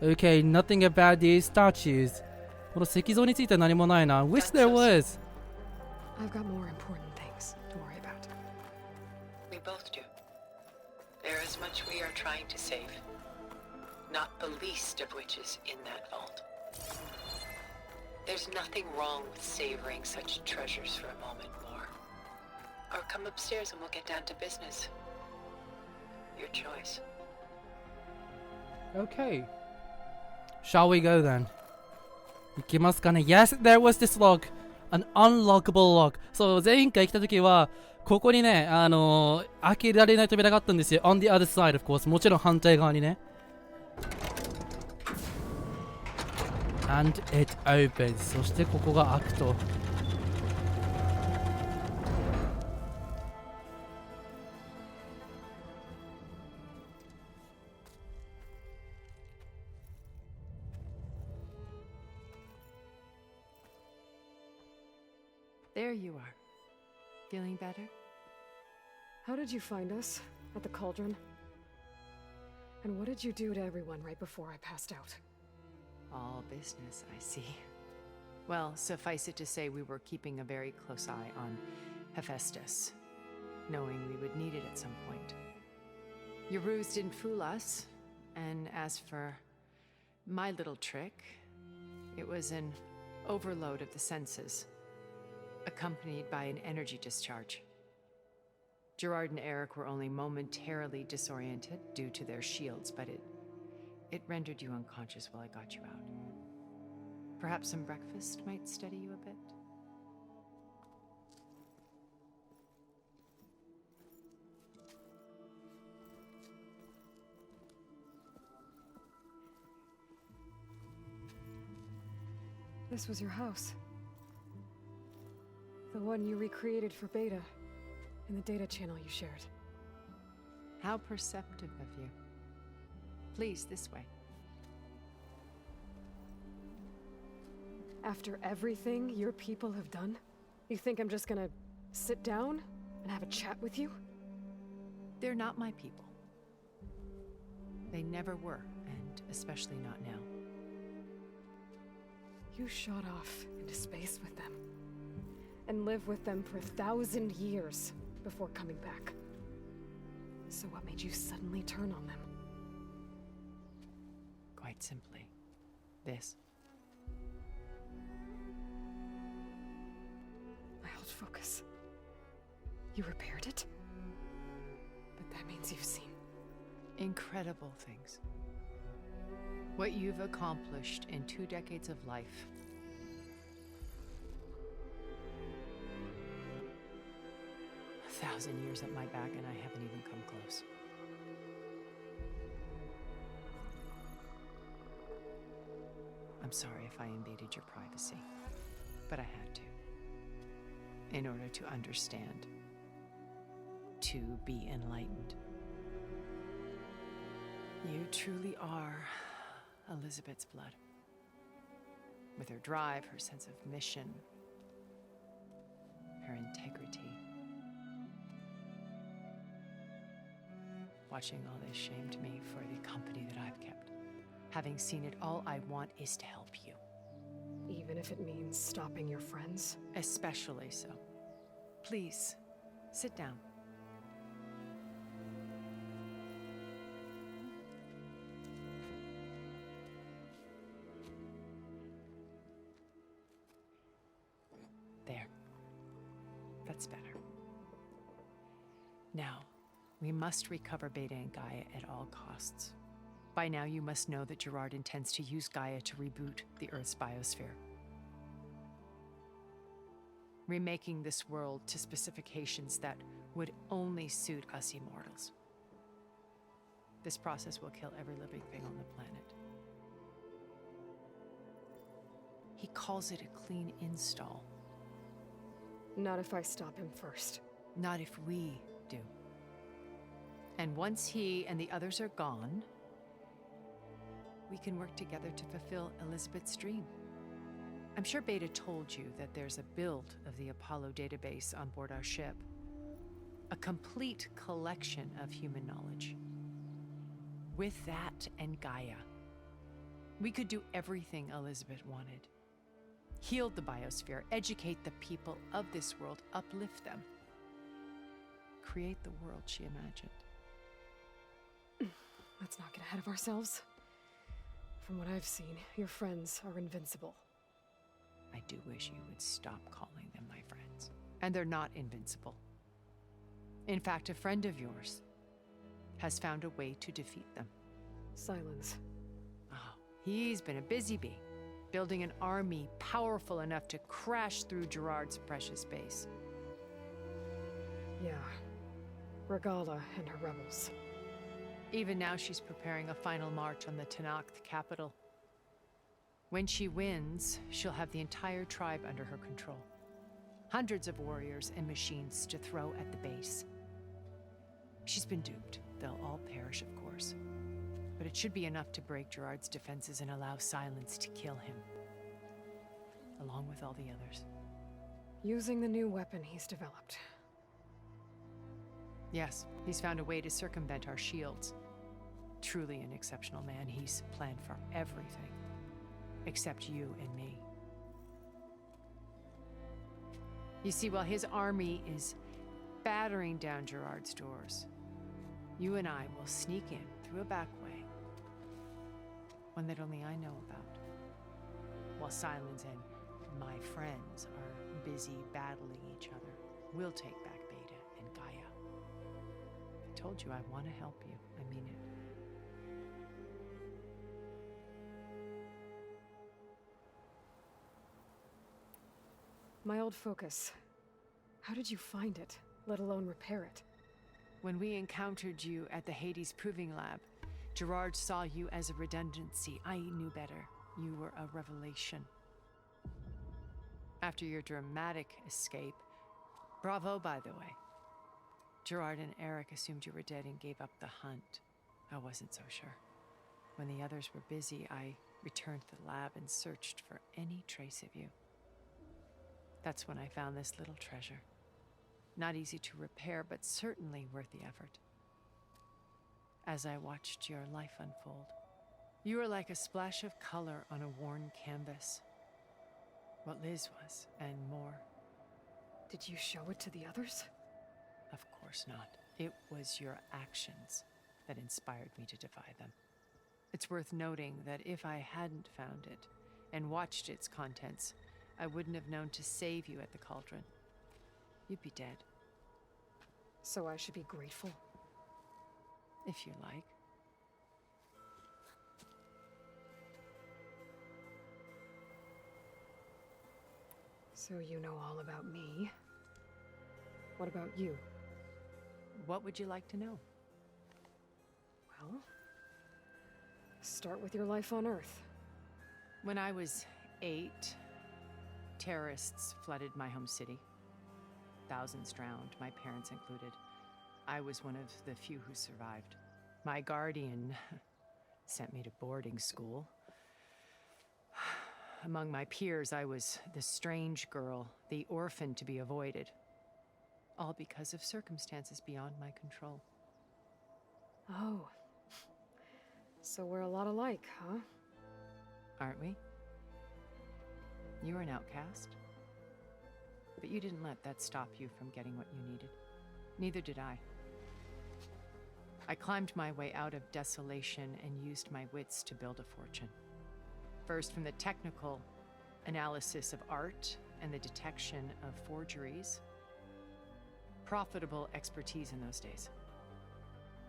Okay, nothing about these statues. この石像については何もないな。Wish there was. I've got more important things to worry about. We both do. There is much we are trying to save. Not the least of which is in that vault. There's nothing wrong with savoring such treasures for a moment more. Or come upstairs and we'll get down to business. Your choice. Okay. Shall we go then? いきますかね。Yes, there was this log. An unlockable log. そう、前回来た時は、ここにね、開けられない扉があったんですよ。On the other side, of course. もちろん反対側にね。And it opens. そしてここが開くと。There you are. Feeling better? How did you find us? At the cauldron? And what did you do to everyone right before I passed out? All business, I see. Well, suffice it to say we were keeping a very close eye on Hephaestus, knowing we would need it at some point. Your ruse didn't fool us, and as for my little trick, it was an overload of the senses, accompanied by an energy discharge. Gerard and Eric were only momentarily disoriented due to their shields, but it rendered you unconscious while I got you out. Perhaps some breakfast might steady you a bit? This was your house. The one you recreated for Beta, in the data channel you shared. How perceptive of you. Please, this way. After everything your people have done, you think I'm just gonna sit down and have a chat with you? They're not my people. They never were, and especially not now. You shot off into space with them, and lived with them for 1,000 years before coming back. So what made you suddenly turn on them? Quite simply, this. My old focus. You repaired it? But that means you've seen incredible things. What you've accomplished in 2 decades of life. A 1,000 years at my back and I haven't even come close. I'm sorry if I invaded your privacy, but I had to. In order to understand. To be enlightened. You truly are Elizabeth's blood. With her drive, her sense of mission, her integrity. Watching all this shamed me for the company that I've kept. Having seen it, all I want is to help you. even if it means stopping your friends? Especially so. Please, sit down. There. That's better. Now, we must recover Beta and Gaia at all costs. By now, you must know that Gerard intends to use Gaia to reboot the Earth's biosphere. Remaking this world to specifications that would only suit us immortals. This process will kill every living thing on the planet. He calls it a clean install. Not if I stop him first. Not if we do. And once he and the others are gone, we can work together to fulfill Elizabeth's dream. I'm sure Beta told you that there's a build of the Apollo database on board our ship. A complete collection of human knowledge. With that and Gaia, We could do everything Elizabeth wanted. Heal the biosphere, educate the people of this world, uplift them. Create the world she imagined. Let's not get ahead of ourselves. From what I've seen, your friends are invincible. I do wish you would stop calling them my friends. And they're not invincible. In fact, a friend of yours has found a way to defeat them. Silence. Oh, he's been a busy bee, building an army powerful enough to crash through Gerard's precious base. Yeah. Regala and her rebels. Even now, she's preparing a final march on the Tenakth capital. When she wins, she'll have the entire tribe under her control. Hundreds of warriors and machines to throw at the base. She's been duped. They'll all perish, of course. But it should be enough to break Gerard's defenses and allow Silence to kill him. Along with all the others. Using the new weapon he's developed. Yes, he's found a way to circumvent our shields. Truly an exceptional man. He's planned for everything. Except you and me. You see, while his army is battering down Gerard's doors, you and I will sneak in through a back way. One that only I know about. While Silence and my friends are busy battling each other, we'll take back Beta and Gaia. I told you I want to help you. I mean it. My old focus. How did you find it, let alone repair it? When we encountered you at the Hades Proving Lab, Gerard saw you as a redundancy. I knew better. You were a revelation. After your dramatic escape, bravo, by the way. Gerard and Eric assumed you were dead and gave up the hunt. I wasn't so sure. When the others were busy, I returned to the lab and searched for any trace of you. That's when I found this little treasure. Not easy to repair, but certainly worth the effort. As I watched your life unfold, you were like a splash of color on a worn canvas. What Liz was, and more. Did you show it to the others? Of course not. It was your actions that inspired me to defy them. It's worth noting that if I hadn't found it and watched its contents, I wouldn't have known to save you at the cauldron. You'd be dead. So I should be grateful? If you like. So you know all about me. What about you? What would you like to know? Well, start with your life on Earth. When I was 8, terrorists flooded my home city. Thousands drowned, my parents included. I was one of the few who survived. My guardian sent me to boarding school. Among my peers, I was the strange girl, the orphan to be avoided. All because of circumstances beyond my control. Oh. So we're a lot alike, huh? Aren't we? You were an outcast. But you didn't let that stop you from getting what you needed. Neither did I. I climbed my way out of desolation and used my wits to build a fortune. First, from the technical analysis of art and the detection of forgeries. Profitable expertise in those days.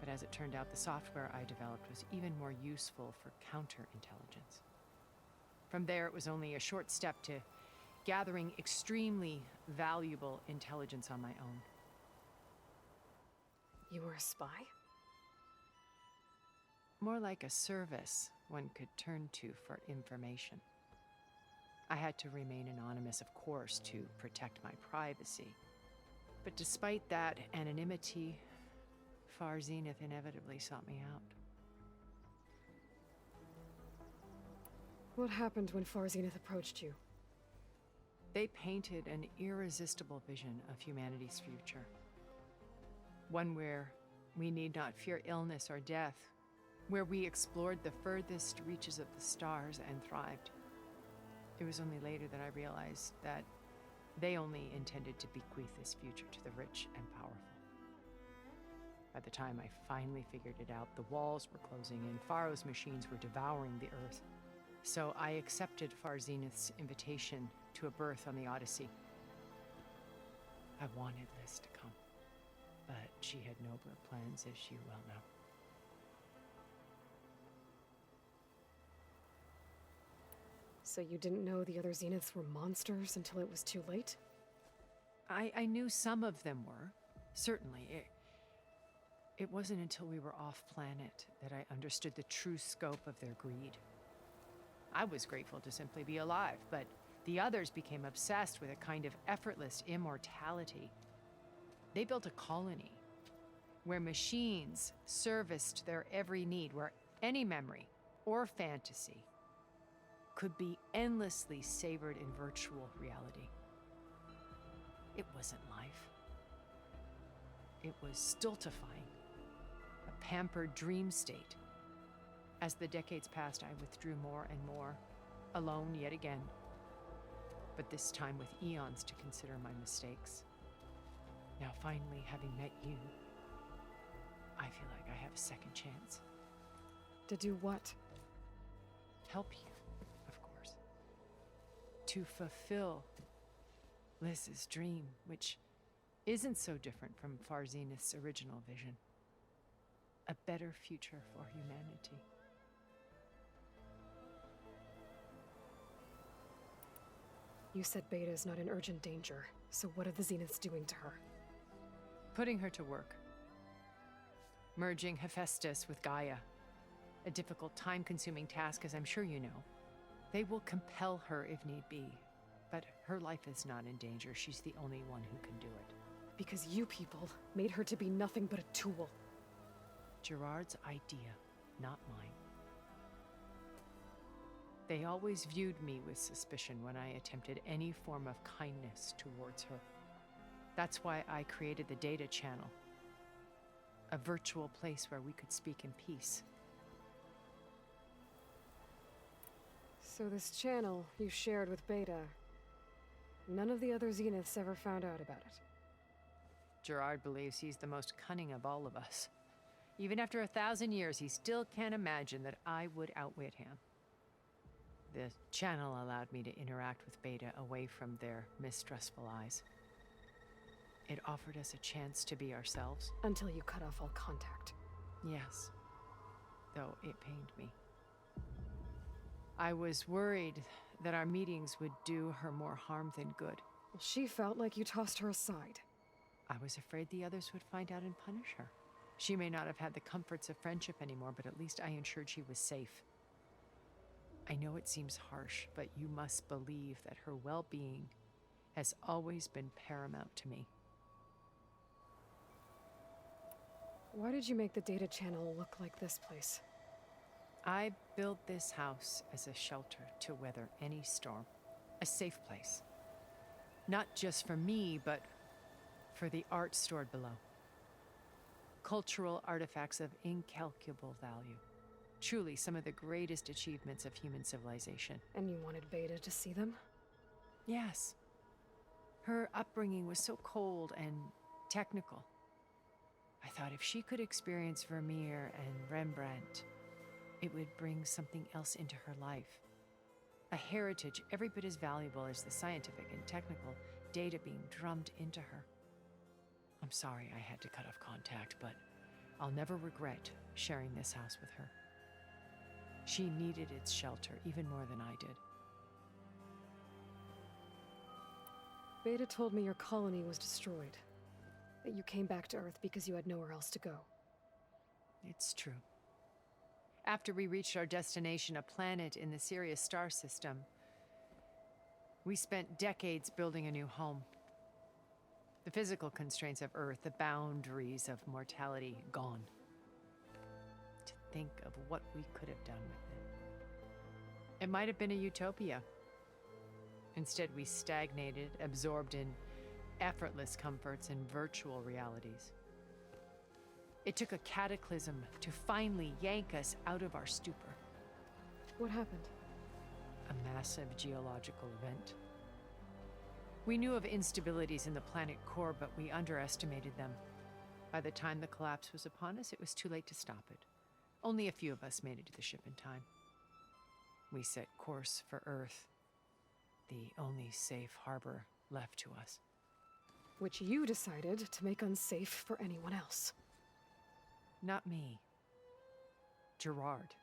But as it turned out, the software I developed was even more useful for counterintelligence. From there, it was only a short step to gathering extremely valuable intelligence on my own. You were a spy? More like a service one could turn to for information. I had to remain anonymous, of course, to protect my privacy. But despite that anonymity, Far Zenith inevitably sought me out. What happened when Far Zenith approached you? They painted an irresistible vision of humanity's future. One where we need not fear illness or death, where we explored the furthest reaches of the stars and thrived. It was only later that I realized that they only intended to bequeath this future to the rich and powerful. By the time I finally figured it out, the walls were closing in, Pharaoh's machines were devouring the Earth. So I accepted Farzenith's invitation to a birth on the Odyssey. I wanted Liz to come, but she had nobler plans, as you well know. So you didn't know the other Zeniths were monsters until it was too late? I knew some of them were, certainly. It wasn't until we were off-planet that I understood the true scope of their greed. I was grateful to simply be alive, but the others became obsessed with a kind of effortless immortality. They built a colony where machines serviced their every need, where any memory or fantasy could be endlessly savored in virtual reality. It wasn't life. It was stultifying. A pampered dream state. As the decades passed, I withdrew more and more, alone yet again, but this time with eons to consider my mistakes. Now finally, having met you, I feel like I have a second chance. To do what? Help you, of course. To fulfill Liz's dream, which isn't so different from Farzenith's original vision. A better future for humanity. You said Beta is not in urgent danger, so what are the Zeniths doing to her? Putting her to work. Merging Hephaestus with Gaia. A difficult, time-consuming task, as I'm sure you know. They will compel her if need be, but her life is not in danger. She's the only one who can do it. Because you people made her to be nothing but a tool. Gerard's idea, not mine. They always viewed me with suspicion when I attempted any form of kindness towards her. That's why I created the data channel. A virtual place where we could speak in peace. So this channel you shared with Beta, none of the other Zeniths ever found out about it. Gerard believes he's the most cunning of all of us. Even after 1,000 years, he still can't imagine that I would outwit him. The channel allowed me to interact with Beta away from their mistrustful eyes. It offered us a chance to be ourselves. Until you cut off all contact. Yes, though it pained me. I was worried that our meetings would do her more harm than good. Well, she felt like you tossed her aside. I was afraid the others would find out and punish her. She may not have had the comforts of friendship anymore, but at least I ensured she was safe. I know it seems harsh, but you must believe that her well-being has always been paramount to me. Why did you make the data channel look like this place? I built this house as a shelter to weather any storm. A safe place. Not just for me, but for the art stored below. Cultural artifacts of incalculable value. Truly some of the greatest achievements of human civilization. And you wanted Beta to see them? Yes. Her upbringing was so cold and technical. I thought if she could experience Vermeer and Rembrandt, it would bring something else into her life. A heritage every bit as valuable as the scientific and technical data being drummed into her. I'm sorry I had to cut off contact, but I'll never regret sharing this house with her. She needed its shelter even more than I did. Beta told me your colony was destroyed. That you came back to Earth because you had nowhere else to go. It's true. After we reached our destination, a planet in the Sirius star system, we spent decades building a new home. The physical constraints of Earth, the boundaries of mortality, gone. To think of what we could have done with it. It might have been a utopia. Instead, we stagnated, absorbed in effortless comforts and virtual realities. It took a cataclysm to finally yank us out of our stupor. What happened? A massive geological event. We knew of instabilities in the planet core, but we underestimated them. By the time the collapse was upon us, it was too late to stop it. Only a few of us made it to the ship in time. We set course for Earth, the only safe harbor left to us. Which you decided to make unsafe for anyone else. Not me. Gerard.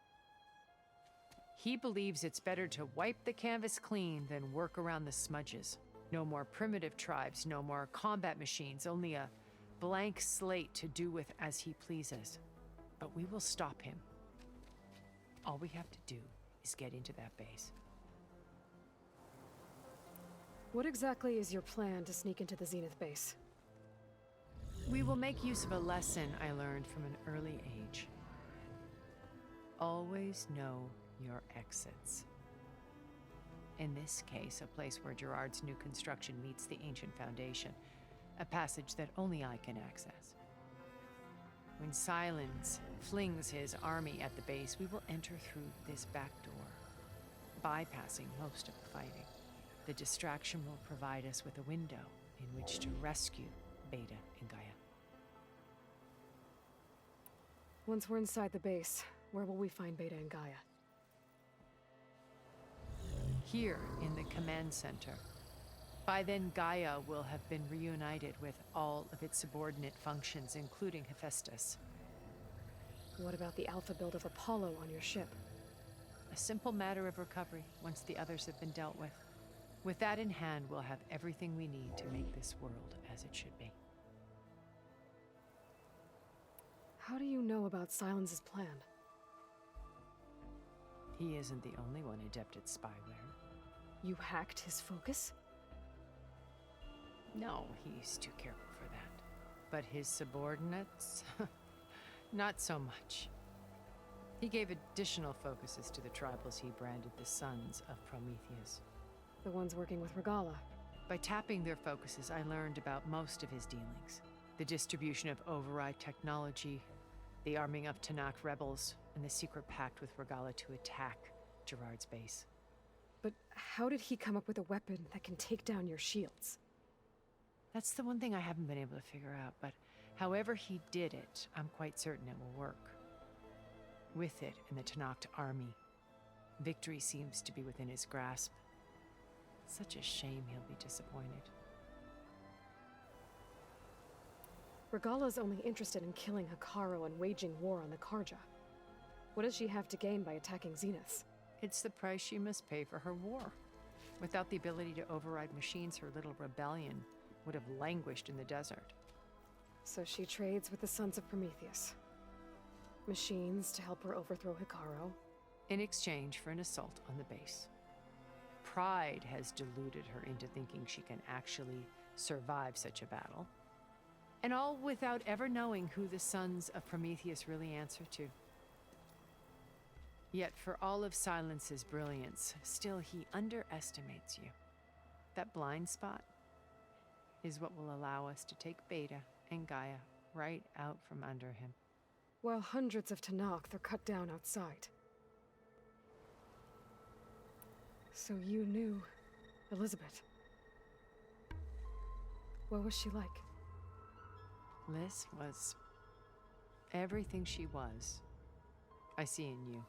He believes it's better to wipe the canvas clean than work around the smudges. No more primitive tribes, no more combat machines, only a blank slate to do with as he pleases. But we will stop him. All we have to do is get into that base. What exactly is your plan to sneak into the Zenith base? We will make use of a lesson I learned from an early age. Always know your exits. In this case, a place where Gerard's new construction meets the ancient foundation, a passage that only I can access. When Silence flings his army at the base, we will enter through this back door, bypassing most of the fighting. The distraction will provide us with a window in which to rescue Beta and Gaia. Once we're inside the base, where will we find Beta and Gaia? Here in the command center. By then, Gaia will have been reunited with all of its subordinate functions, including Hephaestus. What about the alpha build of Apollo on your ship? A simple matter of recovery once the others have been dealt with. With that in hand, we'll have everything we need to make this world as it should be. How do you know about Silence's plan? He isn't the only one adept at spyware. You hacked his focus? No, he's too careful for that. But his subordinates? Not so much. He gave additional focuses to the tribals he branded the Sons of Prometheus. The ones working with Regala. By tapping their focuses, I learned about most of his dealings. The distribution of override technology, the arming of Tanakh rebels, and the secret pact with Regala to attack Gerard's base. But how did he come up with a weapon that can take down your shields? That's the one thing I haven't been able to figure out, but however he did it, I'm quite certain it will work. With it and the Tanakh army, victory seems to be within his grasp. Such a shame he'll be disappointed. Regala's only interested in killing Hikaru and waging war on the Karja. What does she have to gain by attacking Zenith? It's the price she must pay for her war. Without the ability to override machines, her little rebellion would have languished in the desert. So she trades with the Sons of Prometheus. Machines to help her overthrow Hikaru. In exchange for an assault on the base. Pride has deluded her into thinking she can actually survive such a battle. And all without ever knowing who the Sons of Prometheus really answer to. Yet for all of Silence's brilliance, still he underestimates you. That blind spot is what will allow us to take Beta and Gaia right out from under him. While hundreds of Tanakh are cut down outside. So you knew Elizabeth. What was she like? Liz was everything she was. I see in you.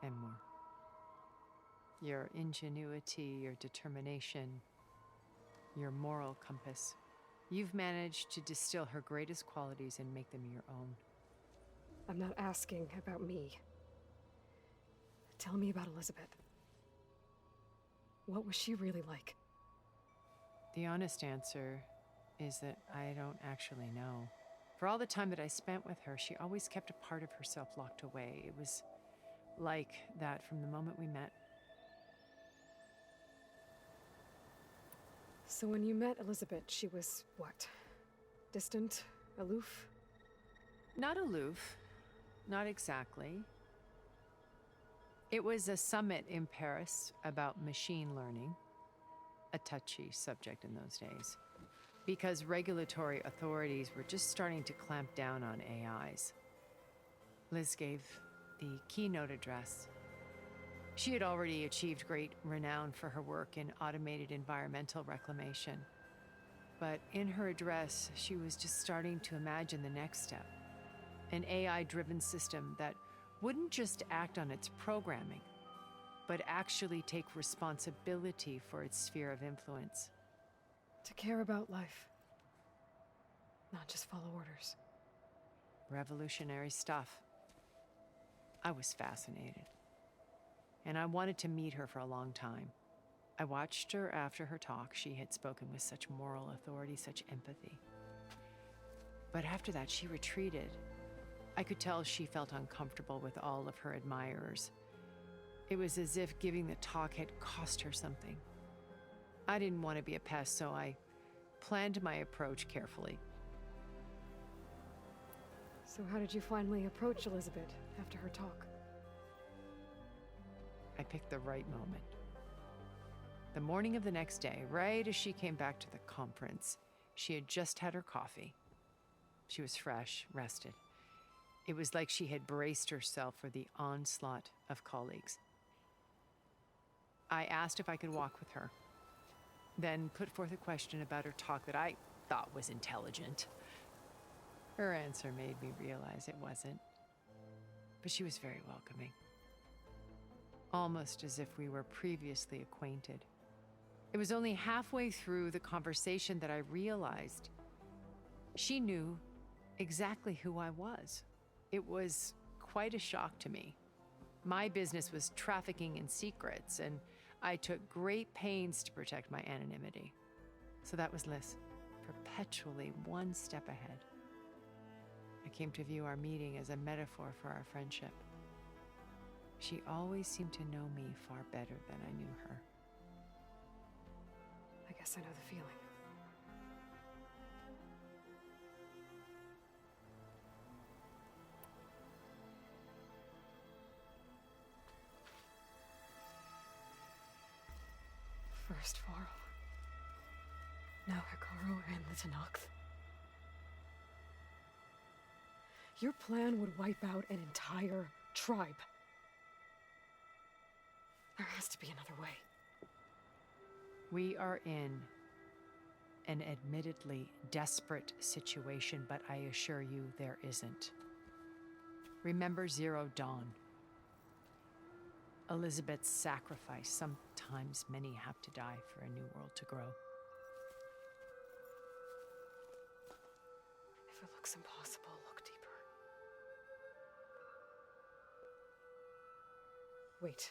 And more. Your ingenuity, your determination, your moral compass. You've managed to distill her greatest qualities and make them your own. I'm not asking about me. Tell me about Elizabeth. What was she really like? The honest answer is that I don't actually know. For all the time that I spent with her, she always kept a part of herself locked away. It was like that from the moment we met. So when you met Elizabeth, she was what? Distant? Aloof? Not aloof. Not exactly. It was a summit in Paris about machine learning. A touchy subject in those days. because regulatory authorities were just starting to clamp down on AIs. Liz gave the keynote address. She had already achieved great renown for her work in automated environmental reclamation. But in her address, she was just starting to imagine the next step, an AI-driven system that wouldn't just act on its programming, but actually take responsibility for its sphere of influence. To care about life, not just follow orders. Revolutionary stuff. I was fascinated, and I wanted to meet her for a long time. I watched her after her talk. She had spoken with such moral authority, such empathy. But after that, she retreated. I could tell she felt uncomfortable with all of her admirers. It was as if giving the talk had cost her something. I didn't want to be a pest, so I planned my approach carefully. So how did you finally approach Elizabeth after her talk? I picked the right moment. The morning of the next day, right as she came back to the conference, she had just had her coffee. She was fresh, rested. It was like she had braced herself for the onslaught of colleagues. I asked if I could walk with her, then put forth a question about her talk that I thought was intelligent. Her answer made me realize it wasn't, but she was very welcoming, almost as if we were previously acquainted. It was only halfway through the conversation that I realized she knew exactly who I was. It was quite a shock to me. My business was trafficking in secrets, and I took great pains to protect my anonymity. So that was Liz, perpetually one step ahead. I came to view our meeting as a metaphor for our friendship. She always seemed to know me far better than I knew her. I guess I know the feeling. First Varl, now Hikaru and the Tenakth. Your plan would wipe out an entire tribe. There has to be another way. We are in an admittedly desperate situation, but I assure you there isn't. Remember Zero Dawn. Elizabeth's sacrifice. Sometimes many have to die for a new world to grow. If it looks impossible, look deeper. Wait.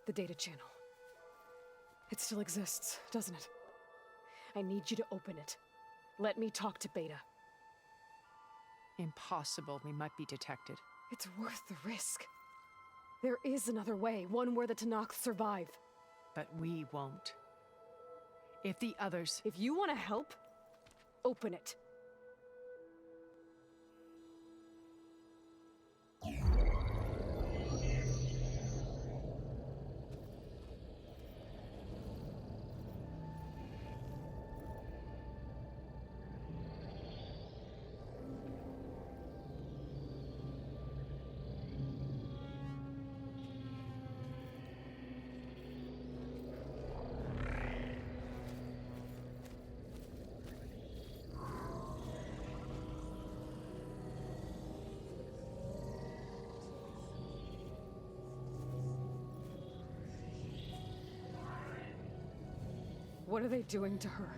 The data channel. It still exists, doesn't it? I need you to open it. Let me talk to Beta. Impossible. We might be detected. It's worth the risk. There is another way, one where the Tenakth survive. But we won't. If the others... If you want to help, open it. What are they doing to her?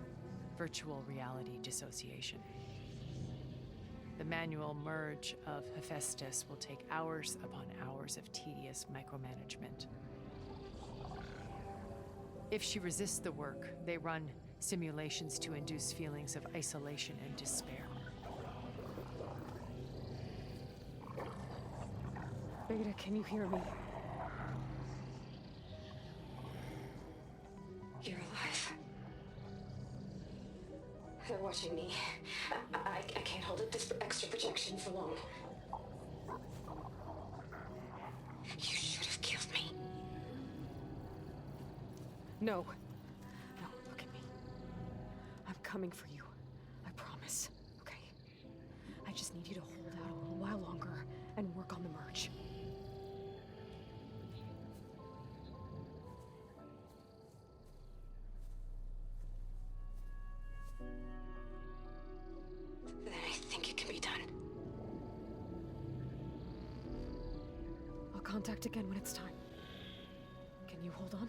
Virtual reality dissociation. The manual merge of Hephaestus will take hours upon hours of tedious micromanagement. If she resists the work, they run simulations to induce feelings of isolation and despair. Beta, can you hear me? You're alive. They're watching me. I can't hold up this extra projection for long. You should have killed me. No. No, look at me. I'm coming for you. I promise, okay? I just need you to hold out a little while longer and work on the merge. Then I think it can be done. I'll contact again when it's time. Can you hold on?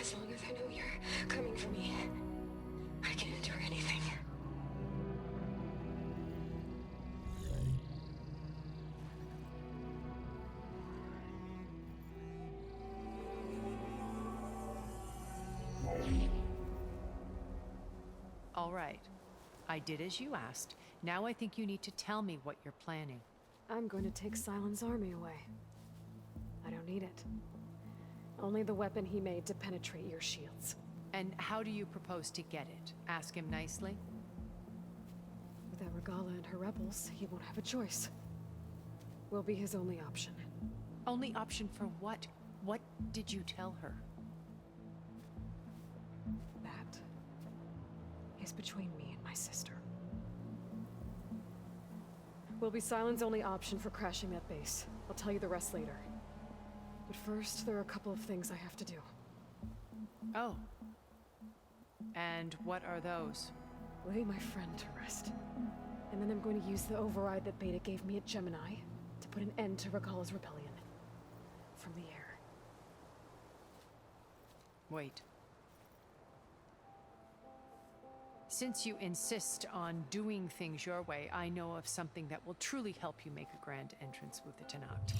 As long as I know you're coming for me, I can endure anything. All right. I did as you asked. Now I think you need to tell me what you're planning. I'm going to take Silent's army away. I don't need it. Only the weapon he made to penetrate your shields. And how do you propose to get it? Ask him nicely? Without Regala and her rebels, he won't have a choice. We'll be his only option. Only option for what? What did you tell her? That is between me and my sister. Will be Silent's only option for crashing that base. I'll tell you the rest later. But first, there are a couple of things I have to do. Oh. And what are those? Lay my friend to rest. And then I'm going to use the override that Beta gave me at Gemini to put an end to Regala's rebellion. From the air. Wait. Since you insist on doing things your way, I know of something that will truly help you make a grand entrance with the Tenat.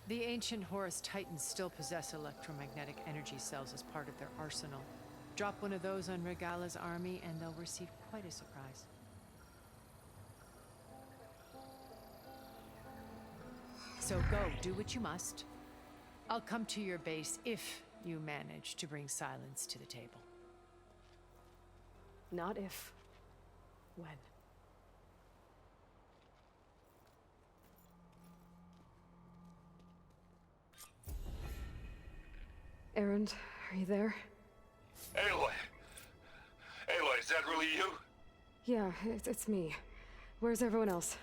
The ancient Horus Titans still possess electromagnetic energy cells as part of their arsenal. Drop one of those on Regala's army and they'll receive quite a surprise. So go, do what you must. I'll come to your base if you manage to bring Silence to the table. Not if. When. Erend, are you there? Aloy! Aloy, is that really you? Yeah, it's me. Where's everyone else?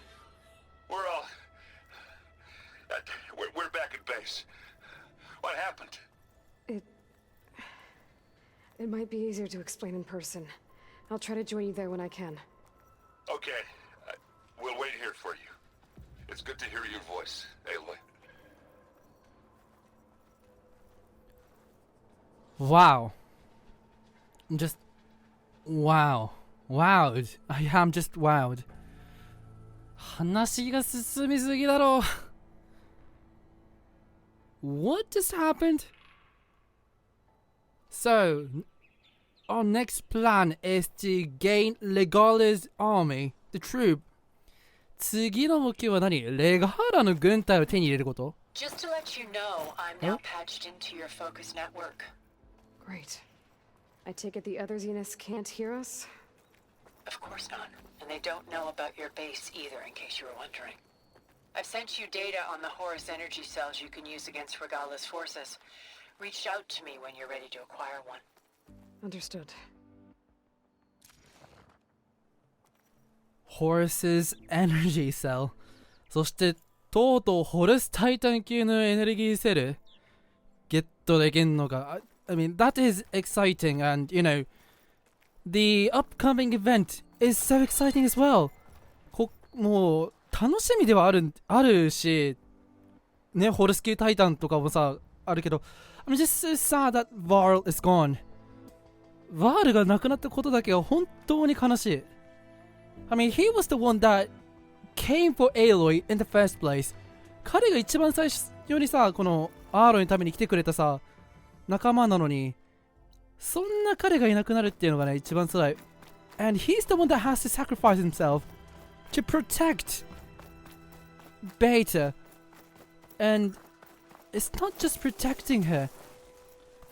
We're all... we're back at base. What happened? It might be easier to explain in person. I'll try to join you there when I can. Okay. We'll wait here for you. It's good to hear your voice, Aloy. Wow. Just wow. Wowed. I am just wowed. 話が進みすぎだろう。What just happened? So, our next plan is to gain Regala's army, the troop. 次の目標は何？レガーラの軍隊を手に入れること？ Just to let you know, I'm now patched into your focus network. Great. I take it the other Zeniths can't hear us? Of course not. And they don't know about your base either, in case you were wondering. I've sent you data on the Horus energy cells you can use against Regala's forces. Reach out to me when you're ready to acquire one. Understood. Horus's energy cell. そしてとうとうホルスタイタン級のエネルギーセルゲットできんのか。I mean, that is exciting, and you know, the upcoming event is so exciting as well. もう楽しみではあるし、ね、ホルス級タイタンとかもさあるけど、I'm just so sad that Varl is gone. ワールが亡くなったことだけは本当に悲しい。I mean, he was the one that came for Aloy in the first place. 彼が一番最初にさ、このアーロイのために来てくれたさ、仲間なのに、そんな彼がいなくなるっていうのがね、一番辛い。And he's the one that has to sacrifice himself to protect Beta. And it's not just protecting her.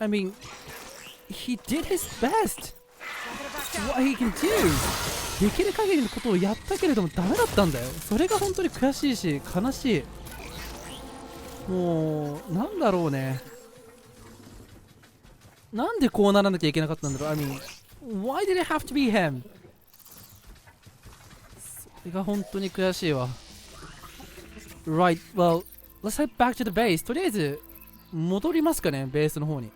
I mean, he did his best. What he can do. できる限りのことをやったけれどもダメだったんだよ。それが本当に悔しいし悲しい。もうなんだろうね。なんでこうならなきゃいけなかったんだろう。I mean, why did it have to be him? それが本当に悔しいわ。Right, well, let's head back to the base. とりあえず戻りますかね、ベースの方に。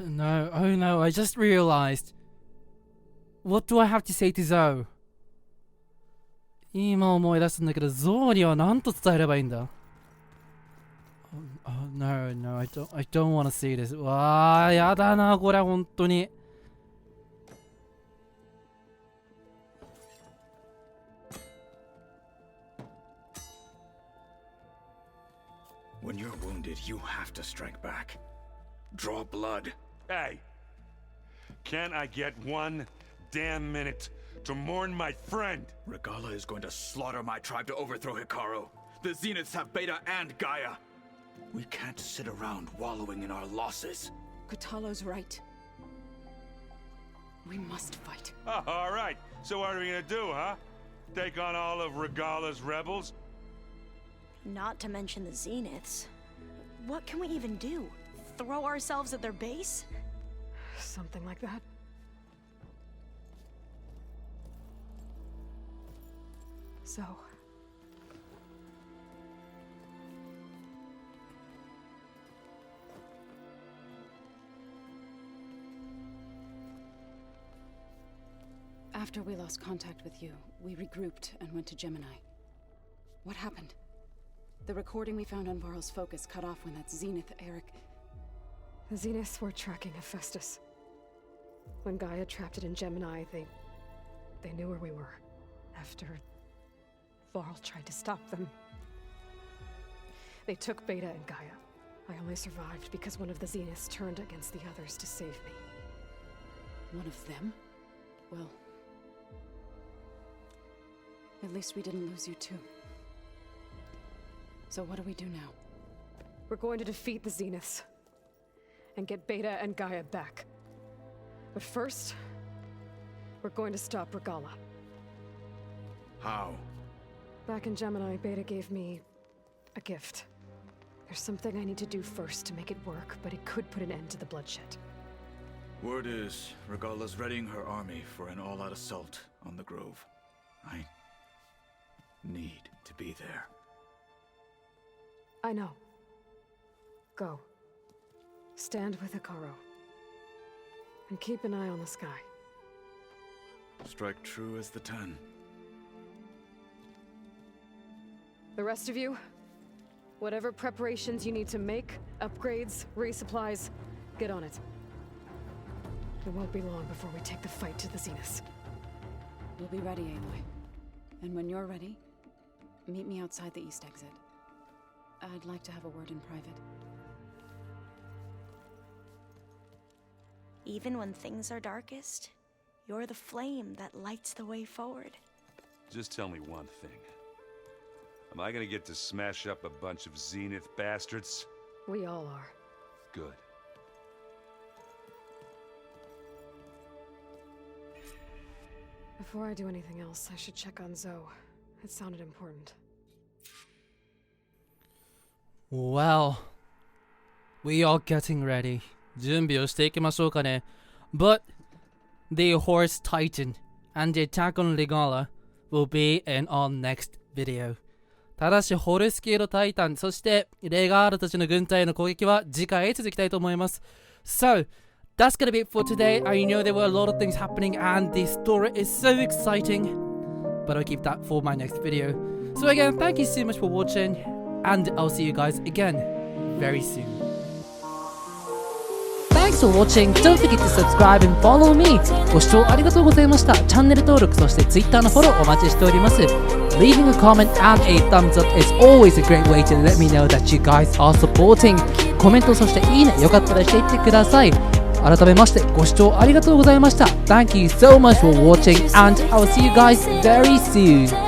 No, oh no, I just realized. What do I have to say to Zoe? 今思い出すんだけど、ゾウには何と伝えればいいんだ？ Oh, no, no, I don't want to see this. わあ、やだな、これ本当に。When you're wounded, you have to strike back. Draw blood. Hey, can't I get 1 damn minute to mourn my friend? Regala is going to slaughter my tribe to overthrow Hikaru. The Zeniths have Beta and Gaia. We can't sit around wallowing in our losses. Kotalo's right. We must fight. Oh, all right, so what are we gonna do, huh? Take on all of Regala's rebels? Not to mention the Zeniths. What can we even do? Throw ourselves at their base? Something like that. So... After we lost contact with you, we regrouped and went to Gemini. What happened? The recording we found on Varl's focus cut off when that Zenith Eric... The Zeniths were tracking Hephaestus. When Gaia trapped it in Gemini, they knew where we were. After Varl tried to stop them. They took Beta and Gaia. I only survived because one of the Zeniths turned against the others to save me. One of them? Well... At least we didn't lose you too. So what do we do now? We're going to defeat the Zeniths. And get Beta and Gaia back. But first... we're going to stop Regala. How? Back in Gemini, Beta gave me... a gift. There's something I need to do first to make it work, but it could put an end to the bloodshed. Word is, Regala's readying her army for an all-out assault on the Grove. I need to be there. I know. Go. Stand with Hikaru. And keep an eye on the sky. Strike true as the 10. The rest of you, whatever preparations you need to make, upgrades, resupplies, get on it. It won't be long before we take the fight to the Zeniths. We'll be ready, Aloy. And when you're ready, meet me outside the east exit. I'd like to have a word in private. Even when things are darkest, you're the flame that lights the way forward. Just tell me one thing. Am I gonna get to smash up a bunch of Zenith bastards? We all are. Good. Before I do anything else, I should check on Zoe. It sounded important. Well, we are getting ready. 準備をしていきましょうかね。But the Horse Titan and the attack on Regala will be in our next video. ただし、ホルス系のタイタン、そしてレガールたちの軍隊への攻撃は次回へ続きたいと思います。So, that's gonna be it for today. I know there were a lot of things happening and the story is so exciting, but I'll keep that for my next video. So again, thank you so much for watching, and I'll see you guys again very soon. Thanks for watching. Don't forget to subscribe and follow me. ご視聴ありがとうございました。チャンネル登録、そして Twitter のフォローお待ちしております。Leaving a comment and a thumbs up is always a great way to let me know that you guys are supporting. コメント、そしていいね、よかったらしていってください。改めましてご視聴ありがとうございました。Thank you so much for watching and I'll see you guys very soon.